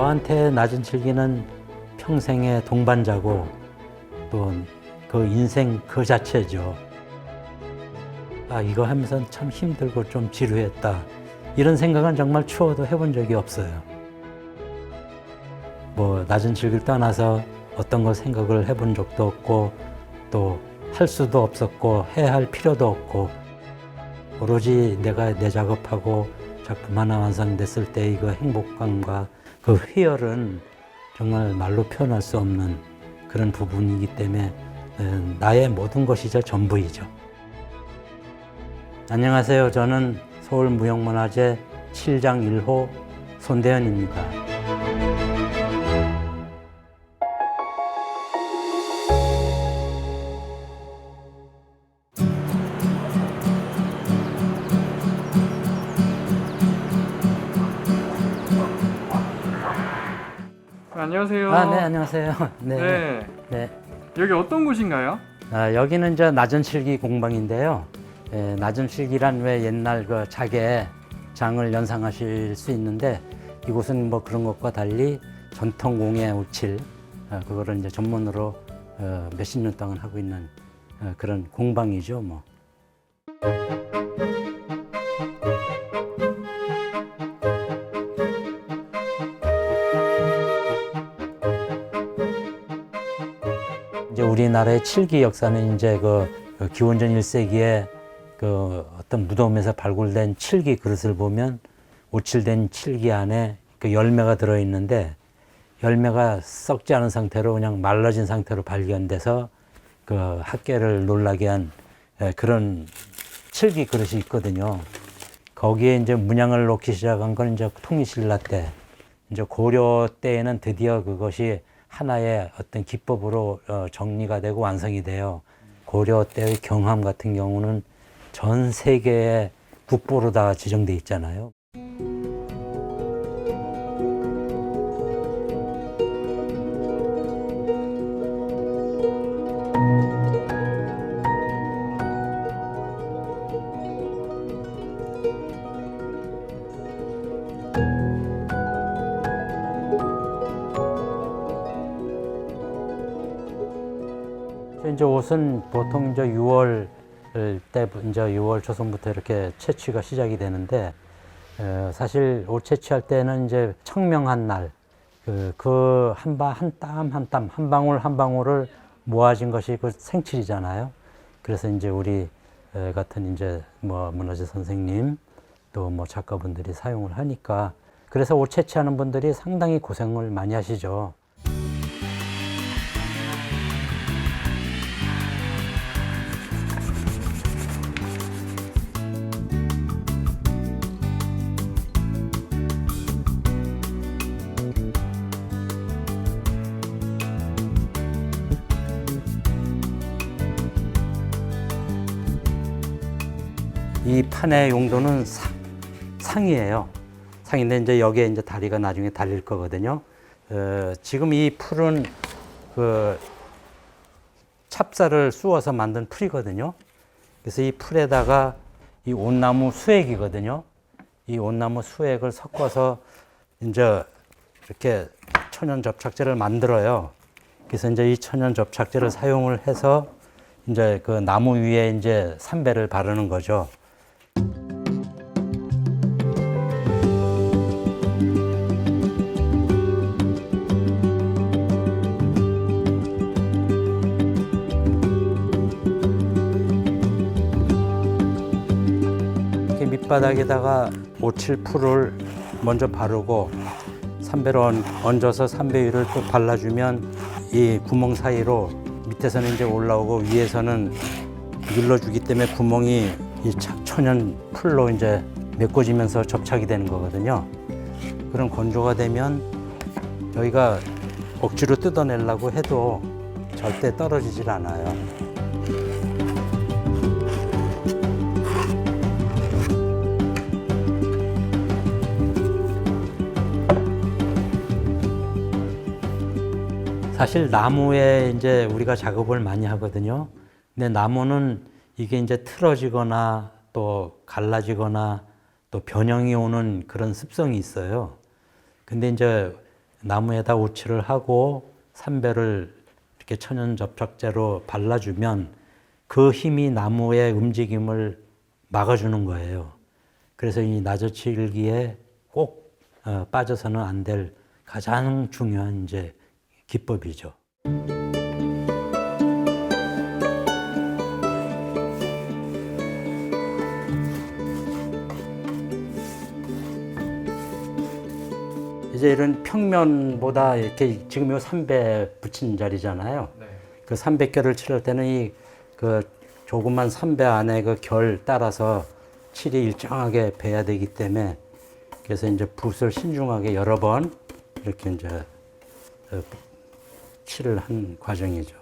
저한테 낮은 칠기는 평생의 동반자고 또 그 인생 그 자체죠. 아, 이거 하면서 참 힘들고 좀 지루했다. 이런 생각은 정말 추워도 해본 적이 없어요. 뭐 낮은 칠기를 떠나서 어떤 걸 생각을 해본 적도 없고 또 할 수도 없었고 해야 할 필요도 없고 오로지 내가 내 작업하고 작품 하나 완성됐을 때 그 행복감과 그 희열은 정말 말로 표현할 수 없는 그런 부분이기 때문에 나의 모든 것이자 전부이죠. 안녕하세요. 저는 서울무형문화재 7장 1호 손대현입니다. 안녕하세요. 네, 안녕하세요. 네. 네. 여기 어떤 곳인가요? 여기는 이제 낮은 칠기 공방인데요. 낮은 칠기란 왜 옛날 그 작의 장을 연상하실 수 있는데 이곳은 뭐 그런 것과 달리 전통 공예 우칠 그거를 이제 전문으로 몇십 년 동안 하고 있는 그런 공방이죠, 뭐. 이제 우리나라의 칠기 역사는 이제 그 기원전 1세기에 그 어떤 무덤에서 발굴된 칠기 그릇을 보면 오칠된 칠기 안에 그 열매가 들어있는데 열매가 썩지 않은 상태로 그냥 말라진 상태로 발견돼서 그 학계를 놀라게 한 그런 칠기 그릇이 있거든요. 거기에 이제 문양을 놓기 시작한 건 이제 통일신라 때, 이제 고려 때에는 드디어 그것이 하나의 어떤 기법으로 정리가 되고 완성이 돼요. 고려 때의 경함 같은 경우는 전 세계의 국보로 다 지정돼 있잖아요. 이제 옷은 보통 이제 6월 때 이제 6월 초순부터 이렇게 채취가 시작이 되는데 사실 옷 채취할 때는 이제 청명한 날 그 한 땀 한 땀 한 방울 한 방울을 모아진 것이 그 생칠이잖아요. 그래서 이제 우리 같은 이제 뭐 문화재 선생님 또 뭐 작가분들이 사용을 하니까 그래서 옷 채취하는 분들이 상당히 고생을 많이 하시죠. 이 판의 용도는 상이에요. 상인데 이제 여기에 이제 다리가 나중에 달릴 거거든요. 지금 이 풀은 그 찹쌀을 쑤어서 만든 풀이거든요. 그래서 이 풀에다가 이 온나무 수액이거든요. 이 온나무 수액을 섞어서 이제 이렇게 천연 접착제를 만들어요. 그래서 이제 이 천연 접착제를 사용을 해서 이제 그 나무 위에 이제 삼배를 바르는 거죠. 밑바닥에다가 오칠풀을 먼저 바르고 삼배로 얹어서 삼배 위를 또 발라주면 이 구멍 사이로 밑에서는 이제 올라오고 위에서는 눌러주기 때문에 구멍이 이 천연 풀로 이제 메꿔지면서 접착이 되는 거거든요. 그런 건조가 되면 여기가 억지로 뜯어내려고 해도 절대 떨어지질 않아요. 사실 나무에 이제 우리가 작업을 많이 하거든요. 근데 나무는 이게 이제 틀어지거나 또 갈라지거나 또 변형이 오는 그런 습성이 있어요. 근데 이제 나무에다 오칠을 하고 삼배를 이렇게 천연 접착제로 발라주면 그 힘이 나무의 움직임을 막아주는 거예요. 그래서 이 나저칠기에 꼭 빠져서는 안 될 가장 중요한 이제 기법이죠. 이제 이런 평면보다 이렇게 지금 요 3배 붙인 자리잖아요. 네. 그 300개를 칠할 때는 이 그 조그만 3배 안에 그 결 따라서 칠이 일정하게 배야 되기 때문에 그래서 이제 붓을 신중하게 여러 번 이렇게 이제 칠을 한 과정이죠.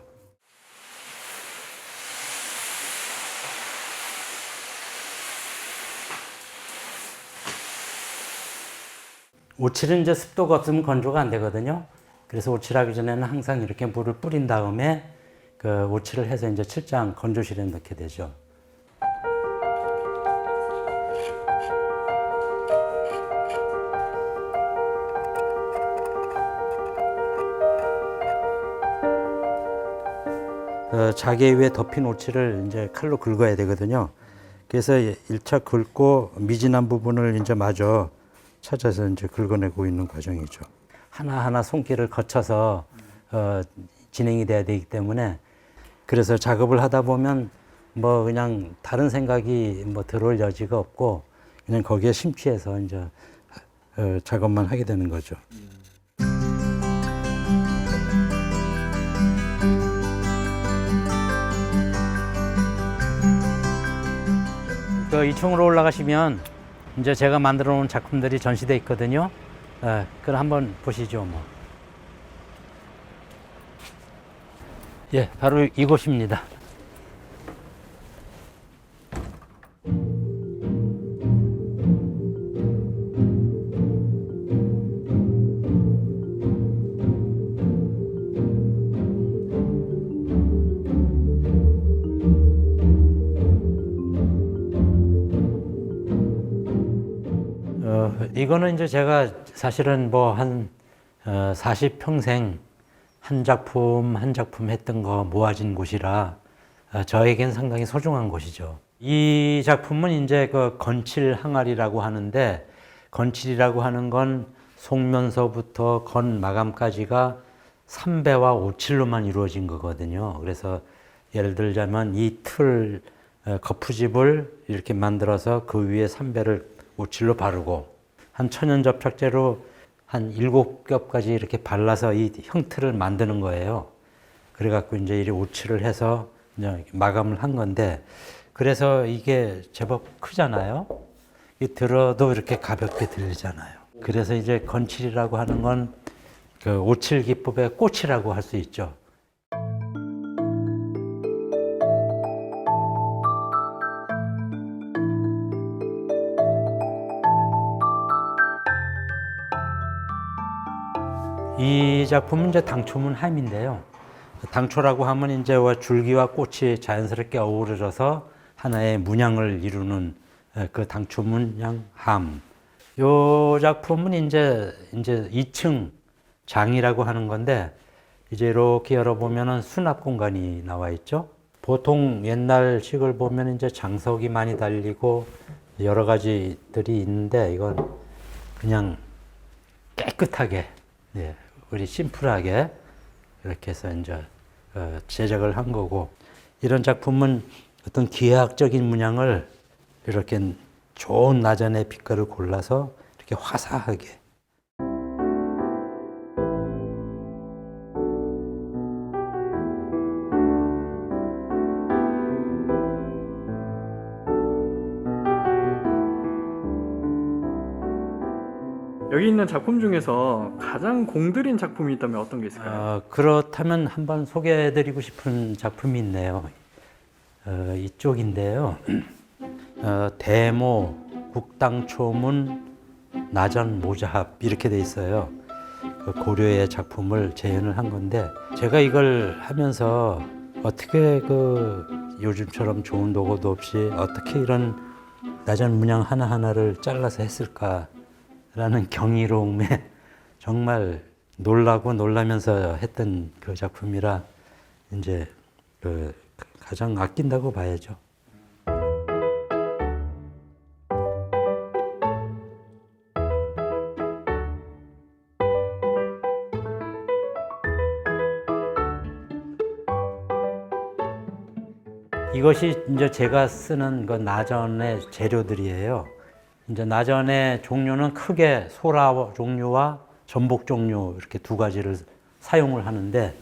오칠은 이제 습도가 없으면 건조가 안 되거든요. 그래서 오칠하기 전에는 항상 이렇게 물을 뿌린 다음에 그 오칠을 해서 이제 칠장 건조실에 넣게 되죠. 자개 위에 덮인 오칠을 이제 칼로 긁어야 되거든요. 그래서 1차 긁고 미진한 부분을 이제 마저 찾아서 이제 긁어내고 있는 과정이죠. 하나하나 손길을 거쳐서 진행이 돼야 되기 때문에 그래서 작업을 하다 보면 뭐 그냥 다른 생각이 뭐 들어올 여지가 없고 그냥 거기에 심취해서 이제 작업만 하게 되는 거죠. 그 2층으로 올라가시면 이제 제가 만들어 놓은 작품들이 전시돼 있거든요. 그럼 한번 보시죠, 뭐. 예, 바로 이곳입니다. 이거는 이제 제가 사실은 뭐 한 40평생 한 작품 한 작품 했던 거 모아진 곳이라 저에겐 상당히 소중한 곳이죠. 이 작품은 이제 그 건칠 항아리라고 하는데 건칠이라고 하는 건 속면서부터 건 마감까지가 3배와 오칠로만 이루어진 거거든요. 그래서 예를 들자면 이 틀 거푸집을 이렇게 만들어서 그 위에 3배를 오칠로 바르고 한 천연 접착제로 한 7겹까지 이렇게 발라서 이 형틀을 만드는 거예요. 그래갖고 이제 이 오칠을 해서 이제 마감을 한 건데 그래서 이게 제법 크잖아요. 이 들어도 이렇게 가볍게 들리잖아요. 그래서 이제 건칠이라고 하는 건 그 오칠 기법의 꽃이라고 할 수 있죠. 이 작품은 이제 당초문 함인데요. 당초라고 하면 이제 줄기와 꽃이 자연스럽게 어우러져서 하나의 문양을 이루는 그 당초문양 함. 요 작품은 이제 2층 장이라고 하는 건데 이제 이렇게 열어보면은 수납 공간이 나와 있죠. 보통 옛날식을 보면 이제 장석이 많이 달리고 여러 가지들이 있는데 이건 그냥 깨끗하게 예, 우리 심플하게 이렇게 해서 이제 제작을 한 거고 이런 작품은 어떤 기하학적인 문양을 이렇게 좋은 나전의 빛깔을 골라서 이렇게 화사하게 여기 있는 작품 중에서 가장 공들인 작품이 있다면 어떤 게 있을까요? 그렇다면 한번 소개해드리고 싶은 작품이 있네요. 이쪽인데요. 대모 국당초문 나전 모자합 이렇게 돼 있어요. 그 고려의 작품을 재현을 한 건데 제가 이걸 하면서 어떻게 그 요즘처럼 좋은 도구도 없이 어떻게 이런 나전 문양 하나하나를 잘라서 했을까라는 경이로움에 정말 놀라고 놀라면서 했던 그 작품이라 이제 그 가장 아낀다고 봐야죠. 이것이 이제 제가 쓰는 그 나전의 재료들이에요. 이제 나전의 종류는 크게 소라 종류와 전복 종류 이렇게 두 가지를 사용을 하는데,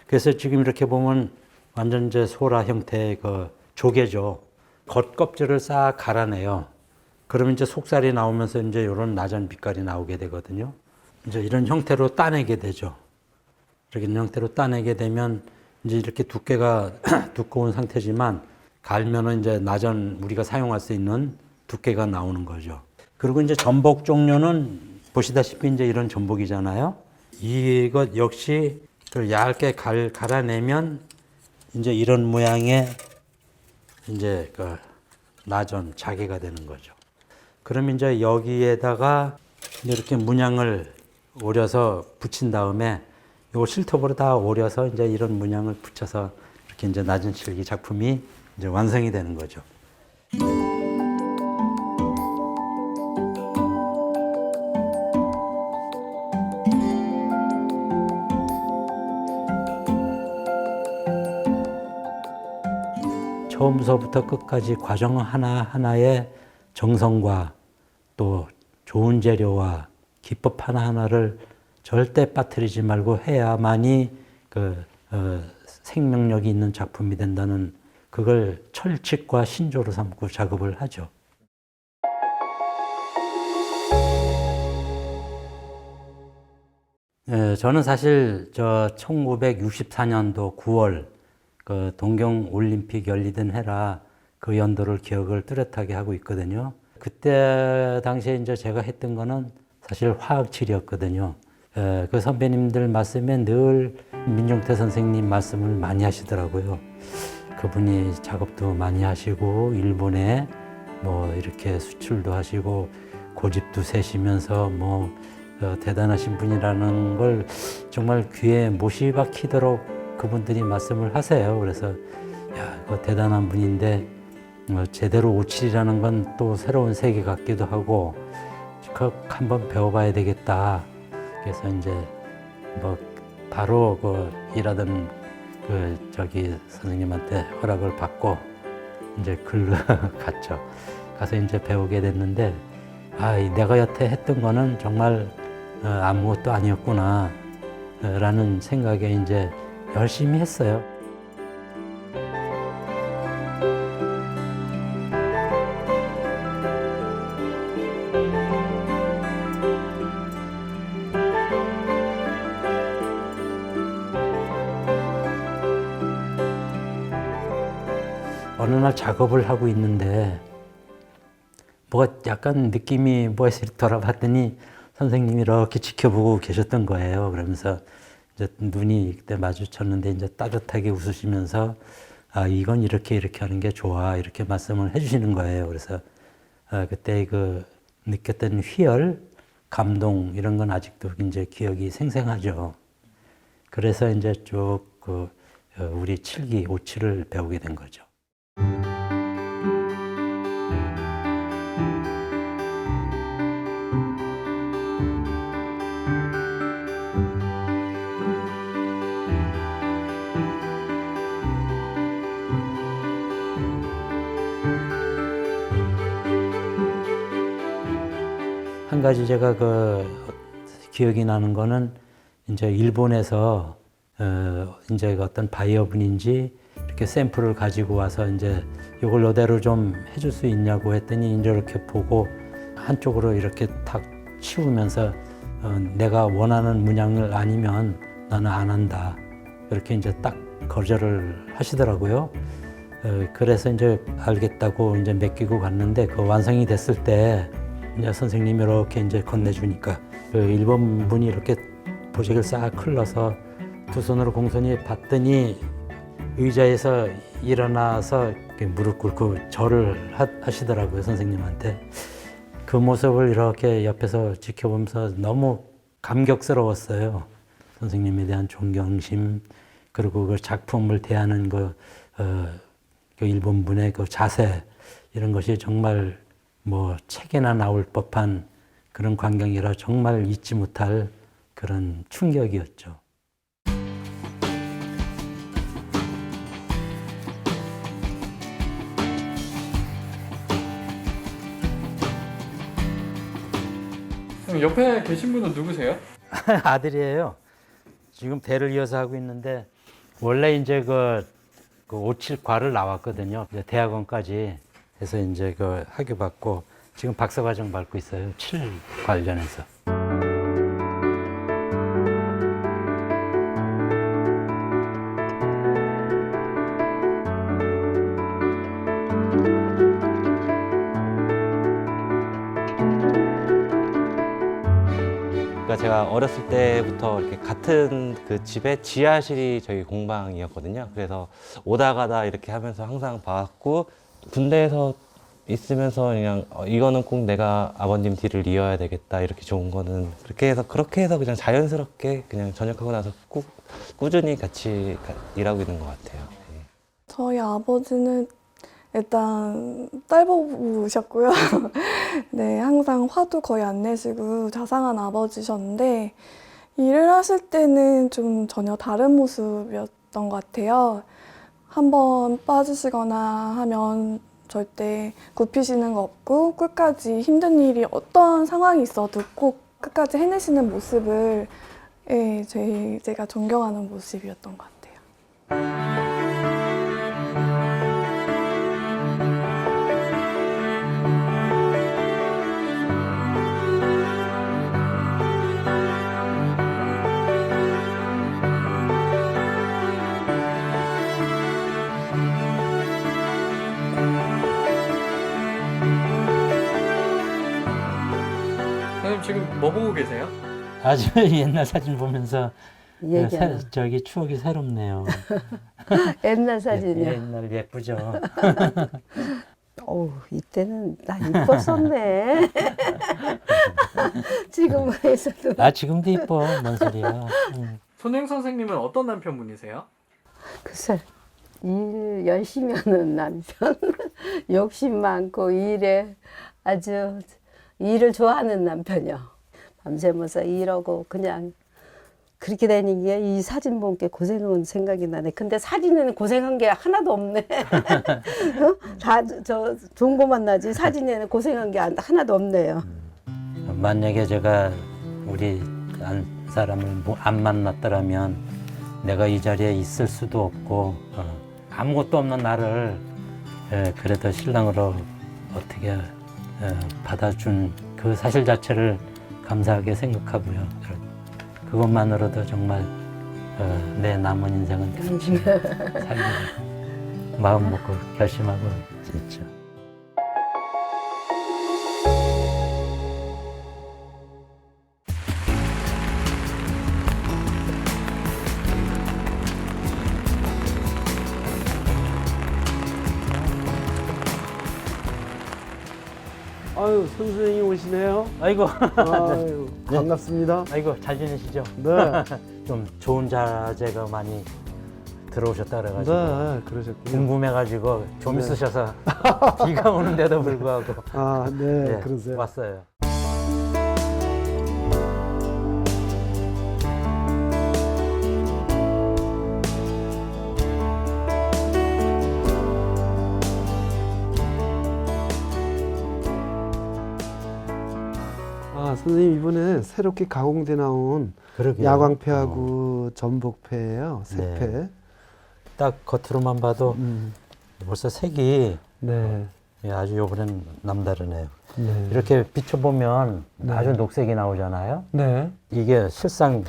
그래서 지금 이렇게 보면 완전 이제 소라 형태의 그 조개죠. 겉껍질을 싹 갈아내요. 그러면 이제 속살이 나오면서 이제 이런 나전 빛깔이 나오게 되거든요. 이제 이런 형태로 따내게 되죠. 이렇게 형태로 따내게 되면 이제 이렇게 두께가 두꺼운 상태지만 갈면은 이제 나전 우리가 사용할 수 있는 두께가 나오는 거죠. 그리고 이제 전복 종류는 보시다시피 이제 이런 전복이잖아요. 이것 역시 그 얇게 갈아내면 이제 이런 모양의 이제 그 나전 자개가 되는 거죠. 그럼 이제 여기에다가 이렇게 문양을 오려서 붙인 다음에 요 실톱으로 다 오려서 이제 이런 문양을 붙여서 이렇게 이제 낮은 칠기 작품이 이제 완성이 되는 거죠. 처음서부터 끝까지 과정 하나하나의 정성과 또 좋은 재료와 기법 하나하나를 절대 빠뜨리지 말고 해야만이 생명력이 있는 작품이 된다는 그걸 철칙과 신조로 삼고 작업을 하죠. 저는 사실 1964년도 9월 그 동경 올림픽 열리던 해라 그 연도를 기억을 뚜렷하게 하고 있거든요. 그때 당시에 이제 제가 했던 거는 사실 화학칠이었거든요. 그 선배님들 말씀에 늘 민중태 선생님 말씀을 많이 하시더라고요. 그분이 작업도 많이 하시고 일본에 뭐 이렇게 수출도 하시고 고집도 세시면서 뭐 대단하신 분이라는 걸 정말 귀에 못이 박히도록 그분들이 말씀을 하세요. 그래서 야, 그 대단한 분인데 제대로 오칠이라는 건 또 새로운 세계 같기도 하고 한번 배워봐야 되겠다. 그래서 이제 뭐 바로 그 일하던 선생님한테 허락을 받고 이제 글로 갔죠. 가서 이제 배우게 됐는데 내가 여태 했던 거는 정말 아무것도 아니었구나 라는 생각에 이제 열심히 했어요. 어느 날 작업을 하고 있는데 뭐가 약간 느낌이 뭐해서 돌아봤더니 선생님이 이렇게 지켜보고 계셨던 거예요. 그러면서 이제 눈이 그때 마주쳤는데 이제 따뜻하게 웃으시면서 이건 이렇게 하는 게 좋아 이렇게 말씀을 해주시는 거예요. 그래서 그때 그 느꼈던 희열, 감동 이런 건 아직도 이제 기억이 생생하죠. 그래서 이제 쭉 우리 칠기 오칠을 배우게 된 거죠. 한 가지 제가 기억이 나는 거는 이제 일본에서 이제 어떤 바이어분인지 이렇게 샘플을 가지고 와서 이제 이걸 이대로 좀 해줄 수 있냐고 했더니 이제 이렇게 보고 한쪽으로 이렇게 탁 치우면서 내가 원하는 문양을 아니면 나는 안 한다. 이렇게 이제 딱 거절을 하시더라고요. 그래서 이제 알겠다고 이제 맡기고 갔는데 그 완성이 됐을 때 이제 선생님이 이렇게 이제 건네주니까 일본 분이 이렇게 보직을 싹 흘러서 두 손으로 공손히 받더니 의자에서 일어나서 이렇게 무릎 꿇고 절을 하시더라고요, 선생님한테. 그 모습을 이렇게 옆에서 지켜보면서 너무 감격스러웠어요. 선생님에 대한 존경심, 그리고 그 작품을 대하는 그 일본 분의 그 자세, 이런 것이 정말 뭐 책에나 나올 법한 그런 광경이라 정말 잊지 못할 그런 충격이었죠. 그럼 옆에 계신 분은 누구세요? 아들이에요. 지금 대를 이어서 하고 있는데 원래 이제 그 57과를 나왔거든요. 이제 대학원까지 해서 이제 그 학위 받고 지금 박사과정 밟고 있어요. 7 관련해서. 그러니까 제가 어렸을 때부터 이렇게 같은 그 집에 지하실이 저희 공방이었거든요. 그래서 오다 가다 이렇게 하면서 항상 봐왔고, 군대에서 있으면서 그냥 이거는 꼭 내가 아버님 뒤를 이어야 되겠다, 이렇게 좋은 거는 그렇게 해서 그냥 자연스럽게 그냥 전역하고 나서 꾸준히 같이 일하고 있는 것 같아요. 저희 아버지는 일단 딸부부셨고요. 네, 항상 화도 거의 안 내시고 자상한 아버지셨는데 일을 하실 때는 좀 전혀 다른 모습이었던 것 같아요. 한번 빠지시거나 하면 절대 굽히시는 거 없고 끝까지 힘든 일이 어떤 상황이 있어도 꼭 끝까지 해내시는 모습을 제가 존경하는 모습이었던 것 같아요. 선생님 지금 뭐 보고 계세요? 아주 옛날 사진 보면서 얘기하나. 저기 추억이 새롭네요. 옛날 사진이요. 옛날 예쁘죠. 어우, 이때는 나 이뻤었네. 지금 해서도. 아 지금도 이뻐. 뭔 소리야. 손행 선생님은 어떤 남편분이세요? 글쎄, 일 열심히 하는 남편. 욕심 많고 일에 아주 일을 좋아하는 남편이요. 밤새면서 일하고 그냥 그렇게 되는 게 이 사진 본 게 고생한 생각이 나네. 근데 사진에는 고생한 게 하나도 없네. 어? 다 저 좋은 것만 나지 사진에는 고생한 게 하나도 없네요. 만약에 제가 우리 안 사람을 안 만났더라면 내가 이 자리에 있을 수도 없고 아무것도 없는 나를 그래도 신랑으로 어떻게 받아준 그 사실 자체를 감사하게 생각하고요. 그것만으로도 정말 내 남은 인생은 같이 살기로 마음 먹고 결심하고 진짜. 아유, 선생님 오시네요. 아이고, 아유, 반갑습니다. 아이고 잘 지내시죠? 네, 좀 좋은 자재가 많이 들어오셨다 그래가지고 네, 그러셨군요. 궁금해가지고 좀 네. 있으셔서 비가 오는데도 불구하고 아, 네, 네, 그러세요. 왔어요. 아, 선생님 이번에 새롭게 가공돼 나온 그러게요. 야광패하고 전복패예요. 새 네. 패. 딱 겉으로만 봐도 벌써 색이 네, 아주 요번엔 남다르네요. 네. 이렇게 비춰보면 네. 아주 녹색이 나오잖아요. 네, 이게 실상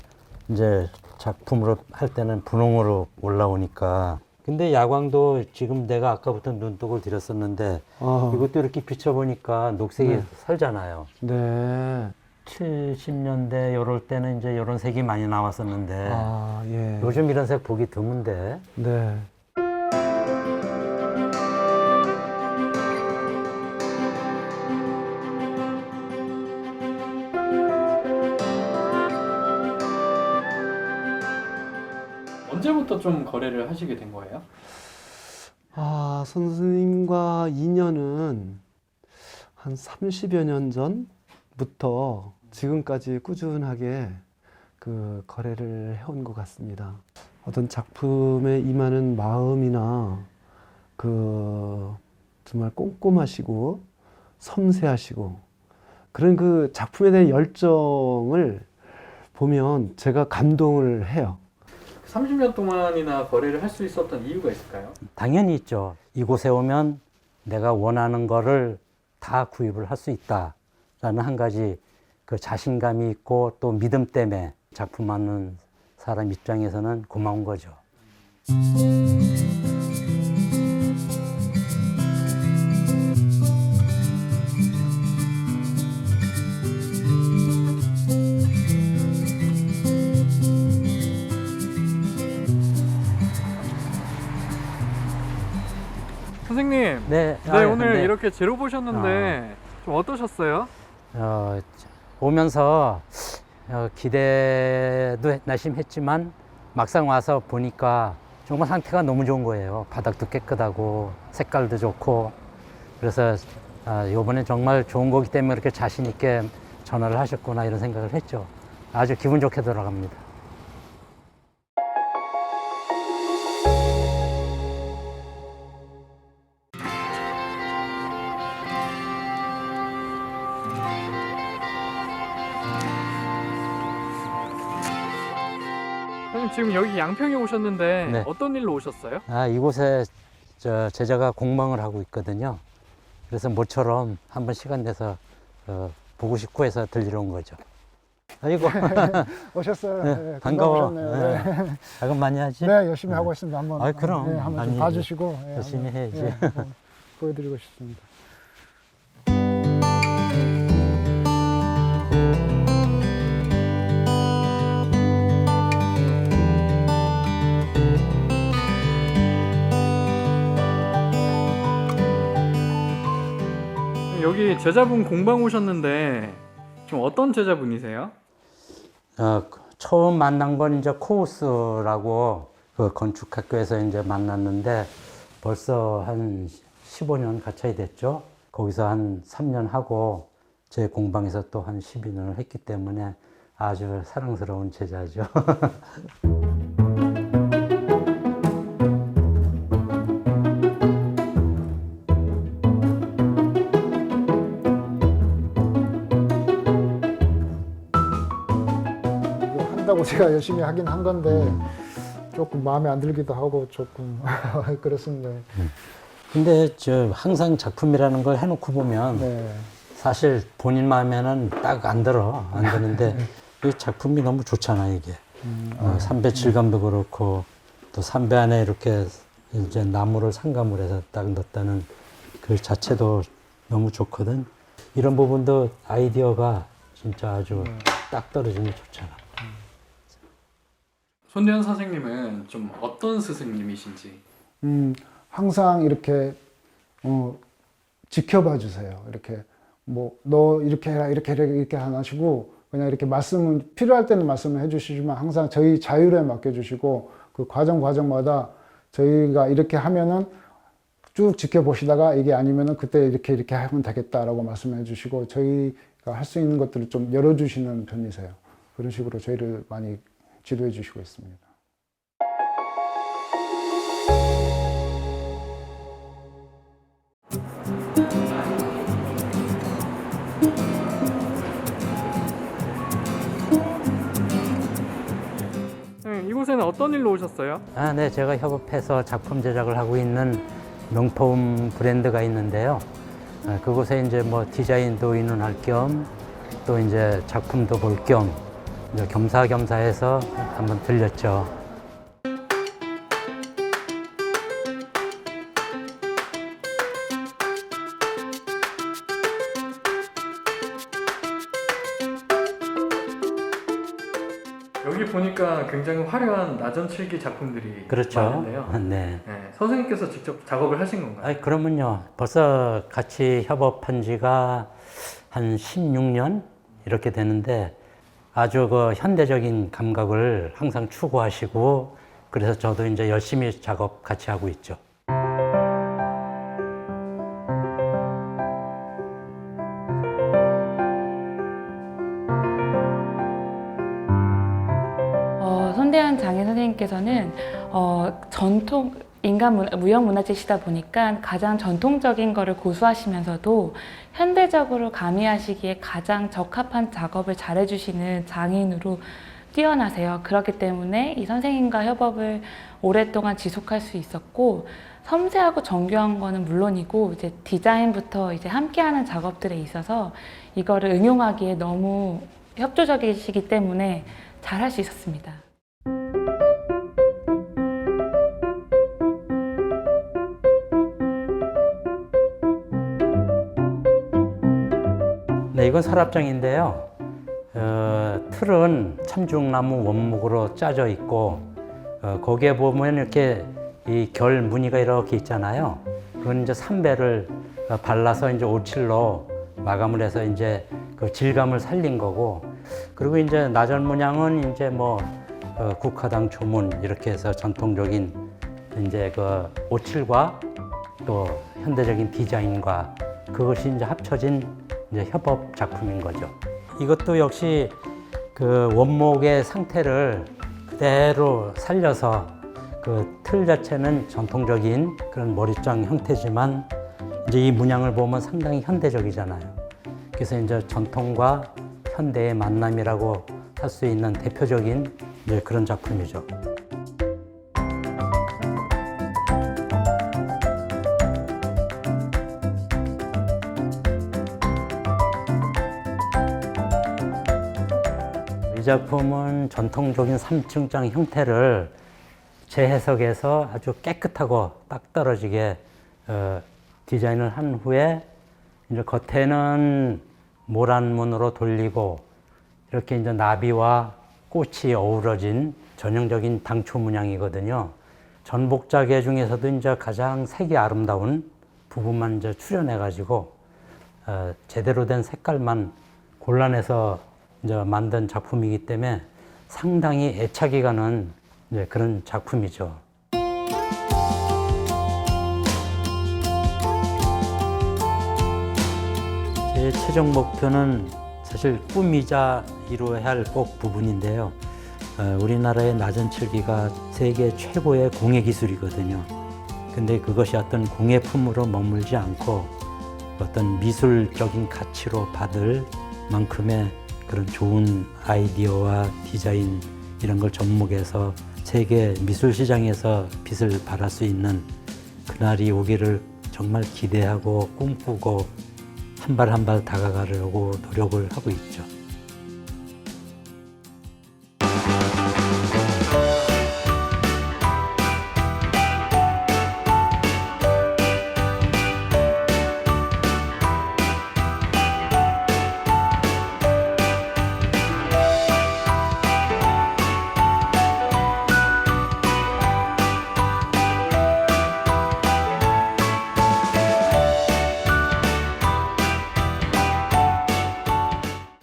이제 작품으로 할 때는 분홍으로 올라오니까. 근데 야광도 지금 내가 아까부터 눈독을 들였었는데 아, 이것도 이렇게 비춰보니까 녹색이 네. 살잖아요. 네. 70년대 요럴 때는 이제 요런 색이 많이 나왔었는데 아, 예. 요즘 이런 색 보기 드문데. 네. 언제부터 좀 거래를 하시게 된 거예요? 아, 선생님과 인연은 한 30여 년 전부터 지금까지 꾸준하게 그 거래를 해온 것 같습니다. 어떤 작품에 임하는 마음이나 그 정말 꼼꼼하시고 섬세하시고 그런 그 작품에 대한 열정을 보면 제가 감동을 해요. 30년 동안이나 거래를 할 수 있었던 이유가 있을까요? 당연히 있죠. 이곳에 오면 내가 원하는 거를 다 구입을 할 수 있다라는 한 가지 그 자신감이 있고 또 믿음 때문에 작품 하는 사람 입장에서는 고마운 거죠. 선생님, 네, 오늘 네. 이렇게 재료 보셨는데 좀 어떠셨어요? 오면서 기대도 나심했지만 막상 와서 보니까 정말 상태가 너무 좋은 거예요. 바닥도 깨끗하고 색깔도 좋고 그래서 이번에 정말 좋은 거기 때문에 이렇게 자신 있게 전화를 하셨구나 이런 생각을 했죠. 아주 기분 좋게 돌아갑니다. 선생님 지금 여기 양평에 오셨는데 네. 어떤 일로 오셨어요? 이곳에 제자가 공방을 하고 있거든요. 그래서 모처럼 한번 시간 내서 보고 싶고 해서 들리러 온 거죠. 아이고, 오셨어요. 네, 네, 반가워. 금방 오셨네요. 네. 작업 많이 하지? 네, 열심히 하고 있습니다. 한번, 아이, 그럼. 네, 한번 많이 좀 봐주시고 네, 열심히 한번, 해야지. 네, 한번 보여드리고 싶습니다. 여기 제자분 공방 오셨는데 좀 어떤 제자분이세요? 처음 만난 건 이제 코우스라고 그 건축학교에서 이제 만났는데 벌써 한 15년 가까이 됐죠. 거기서 한 3년 하고 제 공방에서 또 한 12년을 했기 때문에 아주 사랑스러운 제자죠. 이거 한다고 제가 열심히 하긴 한 건데 조금 마음에 안 들기도 하고 조금 그렇습니다. 근데 항상 작품이라는 걸 해놓고 보면 네. 사실 본인 마음에는 딱 안 들어. 안 드는데 이 작품이 너무 좋잖아, 이게. 삼배 질감도 그렇고 또 삼배 안에 이렇게 이제 나무를 상감을 해서 딱 넣었다는 그 자체도 너무 좋거든. 이런 부분도 아이디어가 진짜 아주 딱 떨어지면 좋잖아. 손대현 선생님은 좀 어떤 스승님이신지? 항상 이렇게 지켜봐 주세요. 이렇게 뭐 너 이렇게 해라 이렇게 해라 이렇게 안 하시고 그냥 이렇게 말씀은 필요할 때는 말씀을 해주시지만 항상 저희 자율에 맡겨주시고 그 과정마다 저희가 이렇게 하면은 쭉 지켜보시다가 이게 아니면은 그때 이렇게 하면 되겠다라고 말씀해 주시고 저희가 할 수 있는 것들을 좀 열어주시는 편이세요. 그런 식으로 저희를 많이 지도해 주시고 있습니다. 이곳에는 어떤 일로 오셨어요? 네, 제가 협업해서 작품 제작을 하고 있는 명품 브랜드가 있는데요. 그곳에 이제 뭐 디자인도 의논할 겸 또 이제 작품도 볼 겸 겸사겸사해서 한번 들렸죠. 여기 보니까 굉장히 화려한 나전칠기 작품들이 그렇죠. 많은데요. 네. 네, 선생님께서 직접 작업을 하신 건가요? 그러면요. 벌써 같이 협업한 지가 한 16년 이렇게 되는데 아주 그 현대적인 감각을 항상 추구하시고 그래서 저도 이제 열심히 작업 같이 하고 있죠. 손대한 장인 선생님께서는 전통 무형문화재시다 보니까 가장 전통적인 거를 고수하시면서도 현대적으로 가미하시기에 가장 적합한 작업을 잘해주시는 장인으로 뛰어나세요. 그렇기 때문에 이 선생님과 협업을 오랫동안 지속할 수 있었고, 섬세하고 정교한 거는 물론이고 이제 디자인부터 이제 함께하는 작업들에 있어서 이거를 응용하기에 너무 협조적이시기 때문에 잘 할 수 있었습니다. 네, 이건 서랍장인데요. 틀은 참중나무 원목으로 짜져 있고, 거기에 보면 이렇게 이 결 무늬가 이렇게 있잖아요. 그건 이제 삼배를 발라서 이제 오칠로 마감을 해서 이제 그 질감을 살린 거고, 그리고 이제 나전 문양은 이제 뭐 국화당 조문 이렇게 해서 전통적인 이제 그 오칠과 또 현대적인 디자인과 그것이 이제 합쳐진 이제 협업 작품인 거죠. 이것도 역시 그 원목의 상태를 그대로 살려서 그 틀 자체는 전통적인 그런 머리장 형태지만 이제 이 문양을 보면 상당히 현대적이잖아요. 그래서 이제 전통과 현대의 만남이라고 할 수 있는 대표적인 이제 그런 작품이죠. 이 작품은 전통적인 3층장 형태를 재해석해서 아주 깨끗하고 딱 떨어지게 디자인을 한 후에 이제 겉에는 모란문으로 돌리고 이렇게 이제 나비와 꽃이 어우러진 전형적인 당초 문양이거든요. 전복자개 중에서도 이제 가장 색이 아름다운 부분만 이제 출연해가지고 제대로 된 색깔만 골라내서 이제 만든 작품이기 때문에 상당히 애착이 가는 이제 그런 작품이죠. 제 최종 목표는 사실 꿈이자 이루어야 할 꼭 부분인데요. 우리나라의 나전칠기가 세계 최고의 공예 기술이거든요. 근데 그것이 어떤 공예품으로 머물지 않고 어떤 미술적인 가치로 받을 만큼의 그런 좋은 아이디어와 디자인 이런 걸 접목해서 세계 미술 시장에서 빛을 발할 수 있는 그날이 오기를 정말 기대하고 꿈꾸고 한 발 한 발 다가가려고 노력을 하고 있죠.